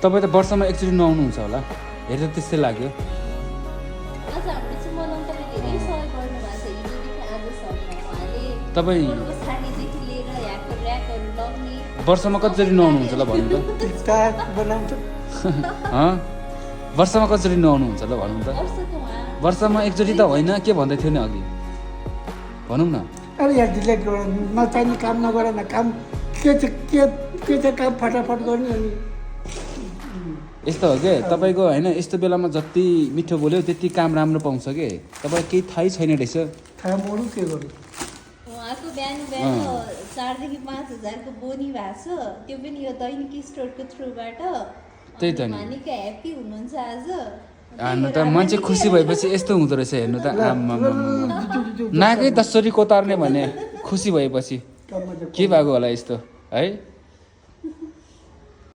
तपाईँ त वर्षमा एकचोटि नुहाउनुहुन्छ होला हेरेर त्यस्तै लाग्यो आज हामीले चाहिँ मनाउनले धेरै सहयोग गर्नुभएको छ हिजोदेखि आजसम्म उहाँले तपाईँ गोरुको छानीदेखि लिएर यहाँको ऱ्याकहरू लगाउने वर्षमा कतिचोटि नुहाउनुहुन्छ होला भन्नु त टाक बनाउँछ हँ वर्षमा कतिचोटि नुहाउनुहुन्छ होला भन्नु त वर्षको उहाँ वर्षमा एकचोटि त होइन के भन्दै थियो नि अघि भनौँ न अरे यहाँ डिलेट गर नचाहिने काम नगर न काम के चाहिँ काम फटाफट गर्ने अनि यस्तो हो के तपाईँको होइन यस्तो बेलामा जति मिठो बोल्यो त्यति काम राम्रो पाउँछ के तपाईँ केही थाहै छैन रहेछ थाहा मोडु के गर्नु उहाँको बिहान बिहान 4 देखि 5 हजारको बोनी भएको छ त्यो पनि यो दैनिक स्टोरको थ्रुबाट त्यही त नि। उहाँ निकै ह्याप्पी हुनुहुन्छ आज हान्नु त मान्छे खुसी भएपछि यस्तो हुँदो रहेछ हेर्नु त नाकै 10 चोटि कोतार्ने भने खुसी भएपछि के भएको होला यस्तो है